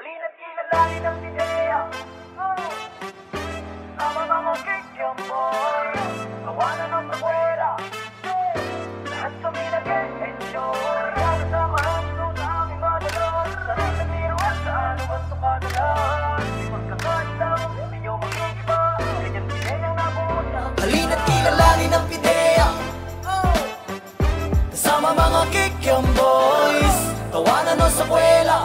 Halina't kilalanin ang ideya. Tama mga kikyang boy. Tawanan ng takwera. Lahat kami nag-enjoy. Kasamahan ito sa aming madalas. Sanay sa biro at sa ano man ito kadalas. Di magkakaisang, hindi nyo magigiba. Ganyan ideyang nabuo siya. Halina't kilalanin ang ideya. Kasama mga kikyang boys. Tawanan o sa kwela.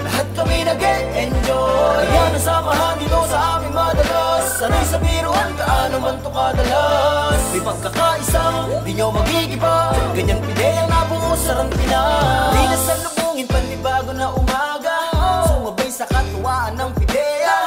Lahat kami nag-enjoy. Kaya nasamahan dito sa aming madalas. Sanay sa biruan, kaano man to kadalas. May pagkakaisang, di nyo magigiba. Ganyan pideyang nabuo sa Rampinas. Di na salubungin, panibago na umaga. Sumabay sa katuwaan ng pideya.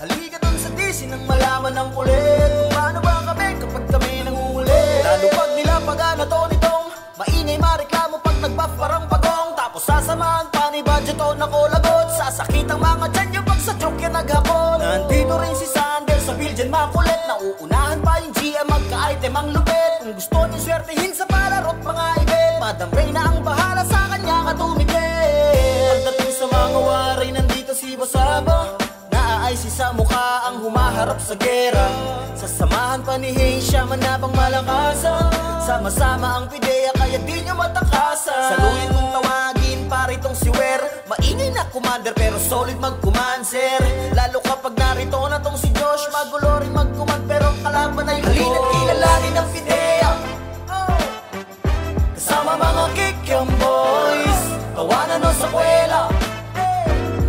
Halika dun sa DC nang malaman ng kulit. Kung paano ba kami kapag kami nangulit. Lalo pag nilapagan na to nitong maingay mareklamo pag nag-buff parang pagong. Tapos sasamahan pa ni budget o nakolagot. Sasakit ang mga dyan yung pag sa joke yan naghapon. Nandito rin si Sander sa Bilgen makulit. Nauunahan pa yung GM magka-item ang lupit. Kung gusto niyo swertihin sa palarot mga event, Madam Reyna ang bahala sa kanya katumigil. Pagdating sa mga waray nandito si Basaba. Naaaysi sa mukha ang humaharap sa gera. Sasamahan pa ni Hayes siya manabang malakasan. Sama-sama ang pideya kaya di nyo matakasan. Saluhin kong tawagin pare itong si Wer. Maingay na commander pero solid mag-command-sir. Lalo kapag narito na tong si Josh. Magulo rin mag-command pero kalaban ay halina't kilalanin ang pideya. Kasama mga kikyang boys. Tawanan o sa kwela.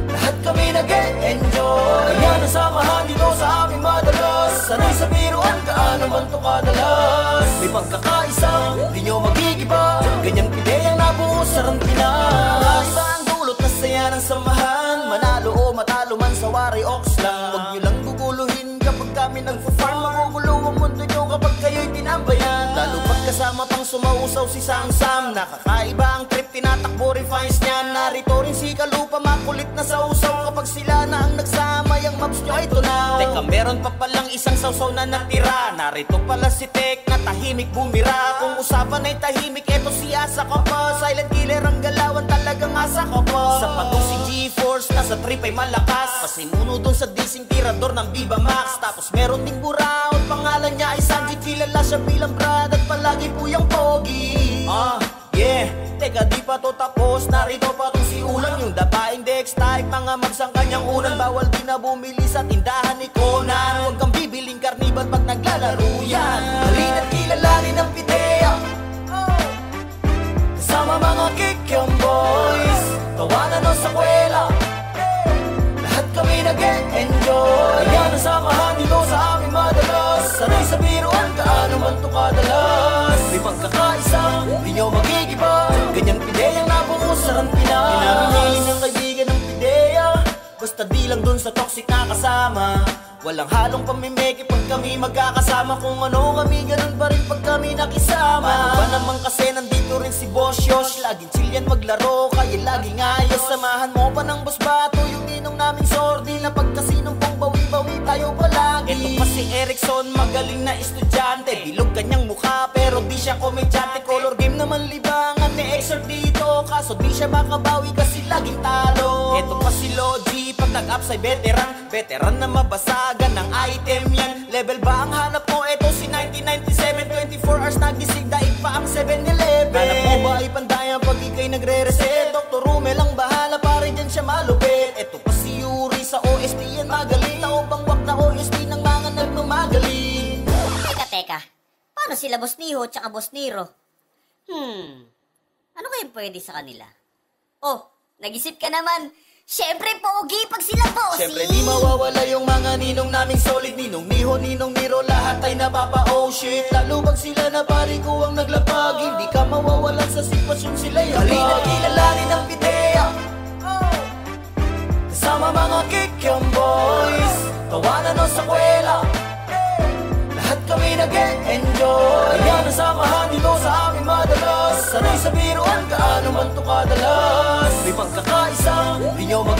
Lahat kami nag-enjoy. Kaya nasamahan dito sa aming madalas. Sanay sa biruan, kaano man to kadalas. May pagkakaisang, di nyo magigiba. Ganyan pideyang nabuo sa Rampinas. Iba ang dulot na saya ng samahan. Manalo o matalo man sa waray ox lang. Huwag nyo lang guguluhin kapag kami nagpa-farm. Magugulo ang mundo nyo kapag kayo'y tinambayan. Lalo pagkasama pang sumausaw si Sam-Sam. Nakakaiba ang trip, tinatakbo rin fines niyan. Narito rin si Kalupa, makulit na sa usaw. Kapag sila na ang nagsama, yung maps nyo ay tunaw. Teka, meron pa palang isang sausaw na natira. Narito pala si Tek na tahimik bumira. Kung usapan ay tahimik, eto si Asa ka pa. Silent killer ang galawan, talagang asa ka pa. Sa patong si G-Force, nasa trip ay malakas. Pasimuno dun sa dising tirador ng Viva Max. Tapos meron ding buraon, pangalan niya ay Sanji. Kilala siya bilang brad at palagi po yung pogi. Yeah, teka di pa to tapos. Narito pa tong si Ulan, yung dapaing Dex type. Mga magsang kanyang unan, bawal din na bumili sa tindahan ni Conan. Huwag kang bibiling karnibal pag naglalaro yan. Halina't kilalanin ang pideya. Kasama mga kikyang boys. Tawanan o sa kwela. Lahat kami nag-enjoy. Kaya nasamahan dito sa aming madalas. Sanay sa biruan, kaano man to kadalas. May pagkakaisang, di nyo magigiba. Ganyan pideyang nabuo sa Rampinas. Pinamimili ng kaibigan ng pideya. Basta di lang dun sa toxic na kasama. Walang halong pamimeke pag kami magkakasama. Kung ano kami, ganun pa rin pag kami nakisama. Ano ba naman kasi nandito rin si Boss Yosh. Laging chill yan maglaro, kaya laging ayos. Samahan mo pa ng Boss Bato, yung ninong naming sordi. Na pagkasinong pang bawi-bawi tayo palagi. Ito pa si Erickson, magaling na estudyante. Bilog kanyang mukha pero di siya komedyante. Color game naman libangan ni Exert dito. Kaso di siya makabawi kasi laging talo. Ito pa si Logi, pag nag-upside veteran. Veteran na mabasagan ng item yan. Level ba ang hanap mo? Ito si 1997, 24 hours nagising, daig pa ang 7-Eleven. Hanap mo ba ay pandayan pag ikay nagre-reset? Dr. Rumel ang bahala, pare dyan siya malupit. Ito pa si Yuri sa OST yan magaling. Tao bang wak na OST ng mga nagmamagaling. Teka, paano sila Boss Niho tsaka Boss Nero? Ano kayang pwede sa kanila? Oh, nag-isip ka naman. Siyempre, pogi pag sila bossy. Siyempre di mawawala yung mga ninong naming solid. Ninong Niho, Ninong Nero, lahat ay napapa-oh shit. Lalo pag sila na pari ko ang naglapag. Hindi ka mawawalan sa sitwasyon sila yung halina't kilalanin ang pideya. Kasama mga kikyang boys. Tawanan o sa kwela. Lahat kami nag-enjoy. Kaya nasamahan dito sa aming madalas. Sanay sa biruan, kaano man to kadalas. May pagkakaisang, di nyo mag